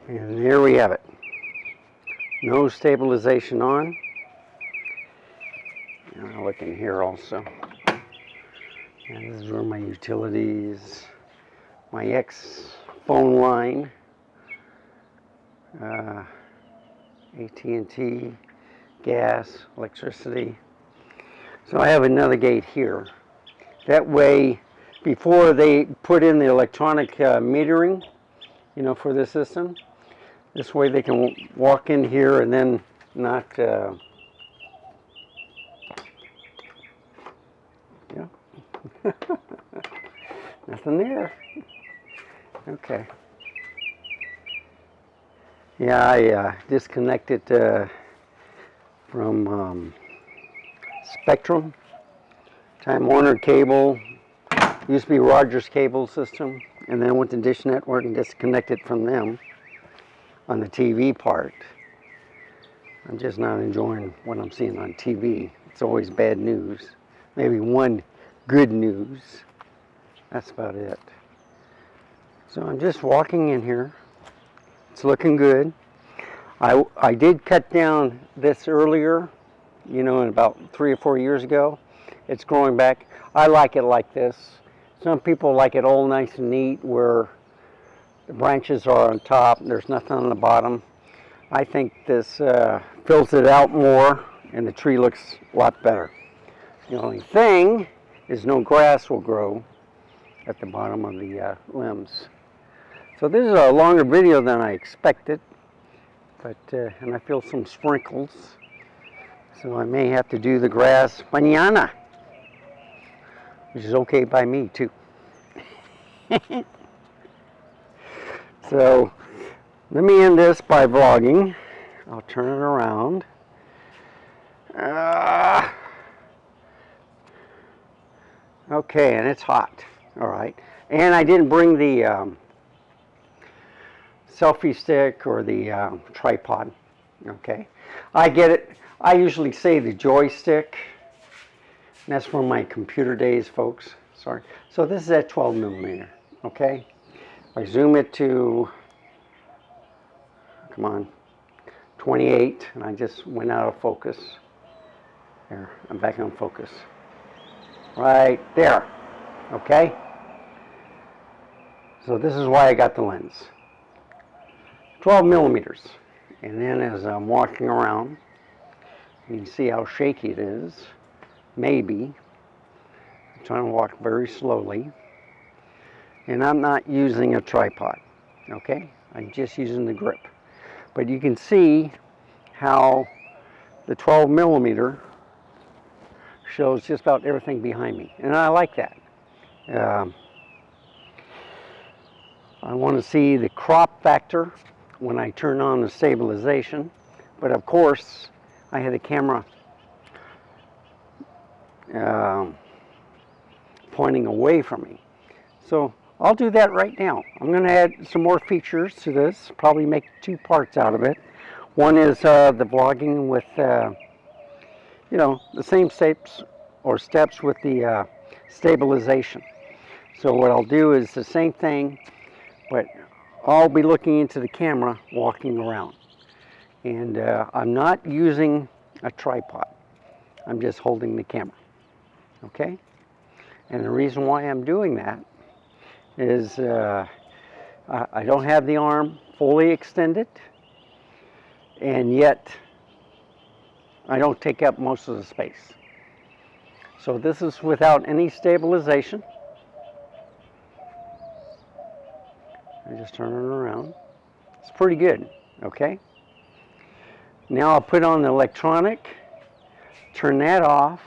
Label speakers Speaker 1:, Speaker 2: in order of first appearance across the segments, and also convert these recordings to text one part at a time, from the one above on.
Speaker 1: And there we have it. No stabilization on. And I'll look in here also. And this is where my utilities, my X phone line, AT&T, gas, electricity. So I have another gate here. That way, before they put in the electronic metering, you know, for the system, this way they can walk in here and then not, yeah. Nothing there. Okay. Yeah, I disconnected from Spectrum, Time Warner cable, used to be Rogers cable system, and then went to Dish Network and disconnected from them on the TV part. I'm just not enjoying what I'm seeing on TV. It's always bad news. Maybe one good news. That's about it. So I'm just walking in here. It's looking good. I did cut down this earlier, you know, about 3 or 4 years ago. It's growing back. I like it like this. Some people like it all nice and neat where the branches are on top and there's nothing on the bottom. I think this fills it out more and the tree looks a lot better. The only thing is no grass will grow at the bottom of the limbs. So this is a longer video than I expected, but and I feel some sprinkles. So I may have to do the grass mañana, which is okay by me too. So let me end this by vlogging. I'll turn it around. Okay, and it's hot. All right, and I didn't bring the selfie stick or the tripod. Okay, I get it. I usually say the joystick. And that's from my computer days, folks. Sorry. So this is at 12 millimeter. Okay, I zoom it to, come on, 28, and I just went out of focus. There, I'm back on focus. Right there. Okay. So this is why I got the lens. 12 millimeters. And then as I'm walking around, you can see how shaky it is. Maybe. I'm trying to walk very slowly. And I'm not using a tripod. Okay? I'm just using the grip. But you can see how the 12 millimeter shows just about everything behind me. And I like that. I want to see the crop factor when I turn on the stabilization, but of course I had the camera pointing away from me. So I'll do that right now. I'm going to add some more features to this, probably make 2 parts out of it. One is the vlogging with, you know, the same steps with the stabilization. So what I'll do is the same thing, but I'll be looking into the camera walking around. And I'm not using a tripod. I'm just holding the camera. Okay? And the reason why I'm doing that is I don't have the arm fully extended, and yet I don't take up most of the space. So this is without any stabilization. I just turn it around. It's pretty good, okay? Now I'll put on the electronic, turn that off,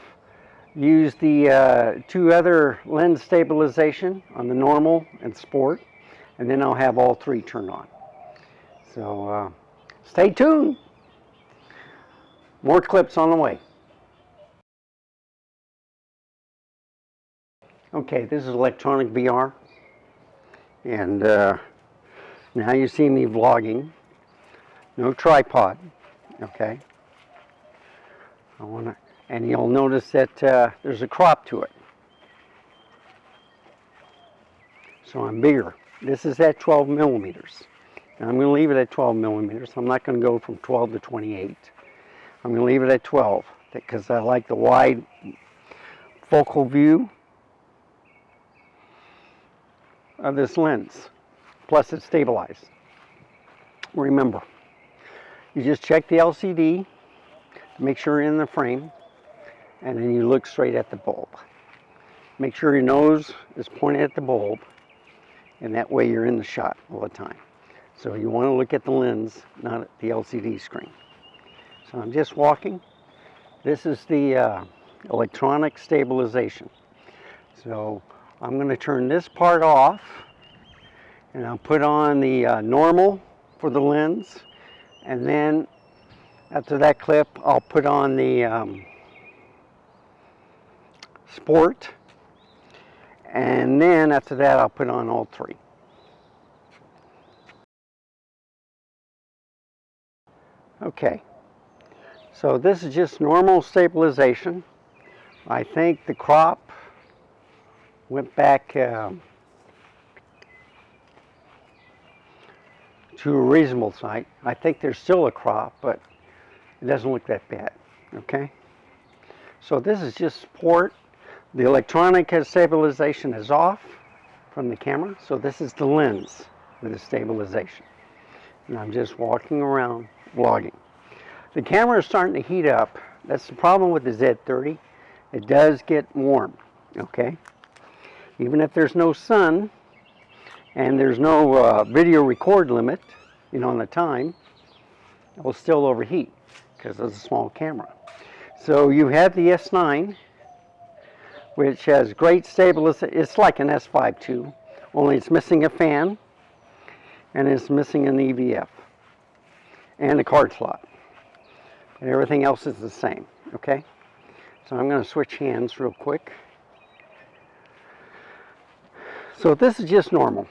Speaker 1: use the 2 other lens stabilization on the normal and sport, and then I'll have all 3 turned on. So stay tuned. More clips on the way. Okay, this is electronic VR, and now you see me vlogging. No tripod, okay? And you'll notice that there's a crop to it. So I'm bigger. This is at 12 millimeters, And I'm going to leave it at 12 millimeters. I'm not going to go from 12 to 28. I'm going to leave it at 12 because I like the wide focal view of this lens. Plus it's stabilized. Remember, you just check the LCD to make sure you're in the frame, and then you look straight at the bulb. Make sure your nose is pointed at the bulb, and that way you're in the shot all the time. So you want to look at the lens, not at the LCD screen. So I'm just walking. This is the electronic stabilization. So I'm going to turn this part off, and I'll put on the normal for the lens, and then after that clip I'll put on the sport, and then after that I'll put on all three. Okay, so this is just normal stabilization. I think the crop went back to a reasonable size. I think there's still a crop, but it doesn't look that bad. Okay, so this is just sport. The electronic stabilization is off from the camera, so this is the lens with the stabilization. And I'm just walking around vlogging. The camera is starting to heat up. That's the problem with the Z30. It does get warm, okay? Even if there's no sun and there's no video record limit, you know, on the time, it will still overheat because it's a small camera. So you have the S9, which has great stabilization. It's like an S5 too, only it's missing a fan and it's missing an EVF and a card slot. And everything else is the same, okay? So I'm going to switch hands real quick. So this is just normal.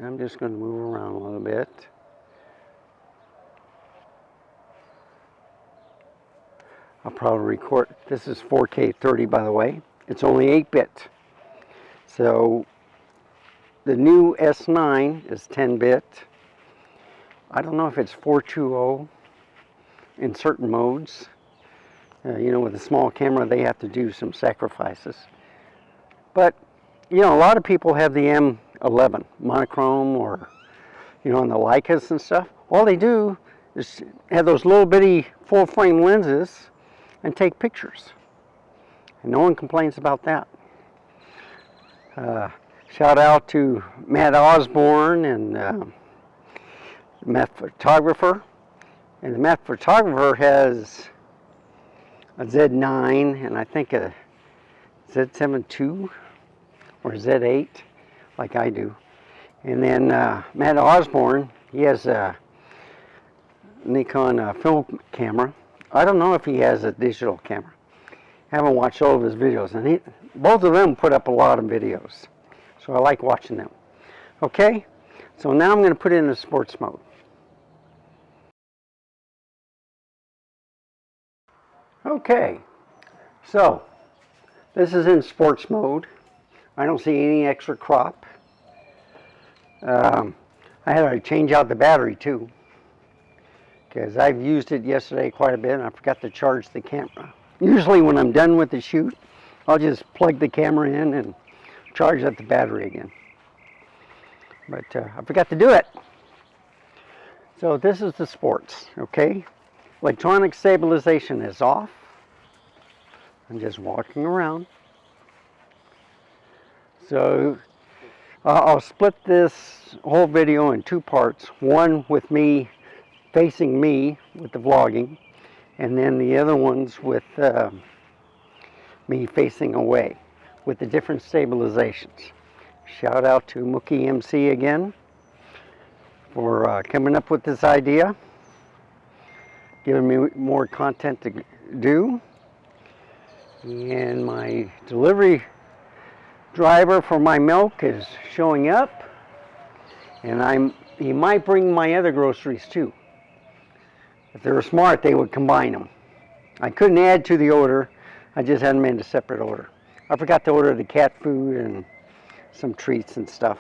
Speaker 1: I'm just going to move around a little bit. I'll probably record. This is 4K 30, by the way. It's only 8-bit. So the new S9 is 10-bit. I don't know if it's 420 in certain modes. You know, with a small camera, they have to do some sacrifices. But, you know, a lot of people have the M11 monochrome, or, you know, on the Leicas and stuff. All they do is have those little bitty full frame lenses and take pictures. And no one complains about that. Shout out to Matt Osborne and Matt Photographer. And the Math Photographer has a Z9 and I think a Z7 II or Z8, like I do. And then Matt Osborne, he has a Nikon film camera. I don't know if he has a digital camera. I haven't watched all of his videos, and both of them put up a lot of videos. So I like watching them. Okay, so now I'm going to put it in the sports mode. Okay, so this is in sports mode. I don't see any extra crop. I had to change out the battery too, because I've used it yesterday quite a bit and I forgot to charge the camera. Usually when I'm done with the shoot, I'll just plug the camera in and charge up the battery again. But I forgot to do it. So this is the sports, okay? Electronic stabilization is off. I'm just walking around. So I'll split this whole video in two parts. One with me facing me with the vlogging, and then the other ones with me facing away with the different stabilizations. Shout out to Mookie MC again for coming up with this idea, giving me more content to do. And my delivery driver for my milk is showing up, and he might bring my other groceries too. If they were smart, they would combine them. I couldn't add to the order. I just hadn't made a separate order. I forgot to order the cat food and some treats and stuff.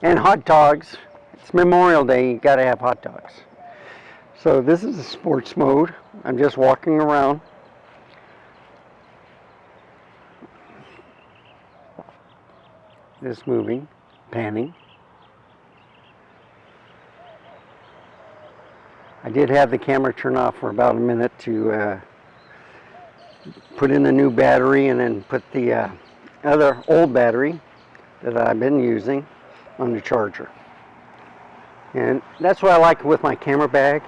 Speaker 1: And hot dogs It's Memorial Day, you gotta have hot dogs. So this is the sports mode. I'm just walking around. Just moving, panning. I did have the camera turn off for about a minute to put in a new battery and then put the other old battery that I've been using on the charger. And that's what I like with my camera bag.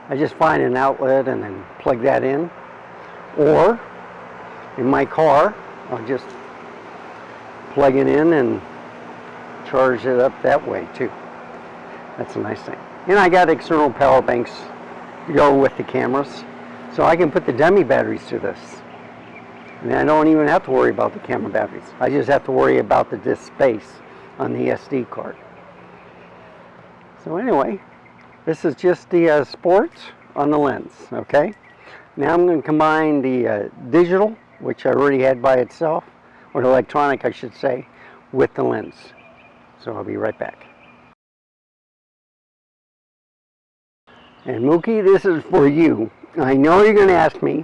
Speaker 1: I just find an outlet and then plug that in. Or in my car, I'll just plug it in and charge it up that way too. That's a nice thing. And I got external power banks to go with the cameras, so I can put the dummy batteries to this. And I don't even have to worry about the camera batteries. I just have to worry about the disk space on the SD card. So anyway, this is just the sports on the lens, okay? Now I'm going to combine the digital, which I already had by itself, or the electronic I should say, with the lens. So I'll be right back. And Mookie, this is for you. I know you're going to ask me.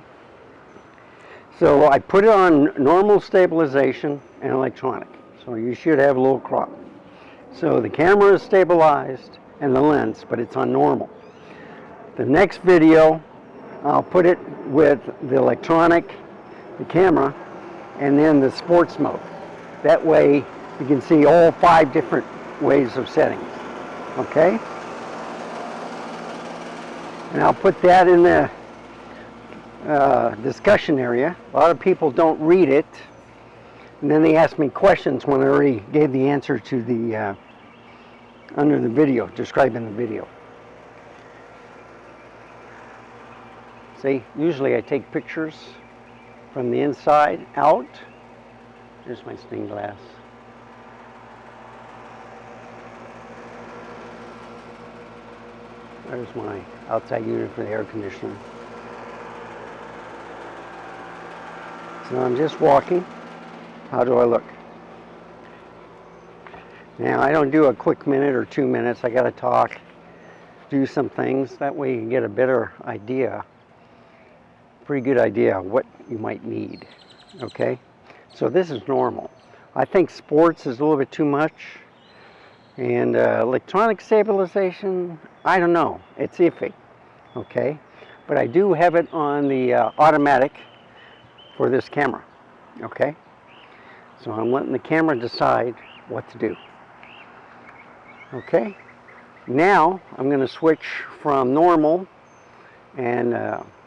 Speaker 1: So I put it on normal stabilization and electronic. So you should have a little crop. So the camera is stabilized and the lens, but it's on normal. The next video, I'll put it with the electronic, the camera, and then the sports mode. That way you can see all 5 different ways of settings. Okay? And I'll put that in the discussion area. A lot of people don't read it, and then they ask me questions when I already gave the answer to the under the video, describing the video. See, usually I take pictures from the inside out. Here's my stained glass. There's my outside unit for the air conditioner. So I'm just walking. How do I look? Now I don't do a quick minute or 2 minutes. I got to talk, do some things. That way you can get a better idea, pretty good idea of what you might need. Okay? So this is normal. I think sports is a little bit too much. And electronic stabilization, I don't know. It's iffy. Okay? But I do have it on the automatic for this camera. Okay? So I'm letting the camera decide what to do. Okay? Now I'm going to switch from normal and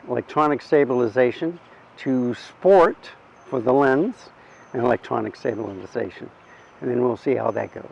Speaker 1: electronic stabilization to sport for the lens and electronic stabilization. And then we'll see how that goes.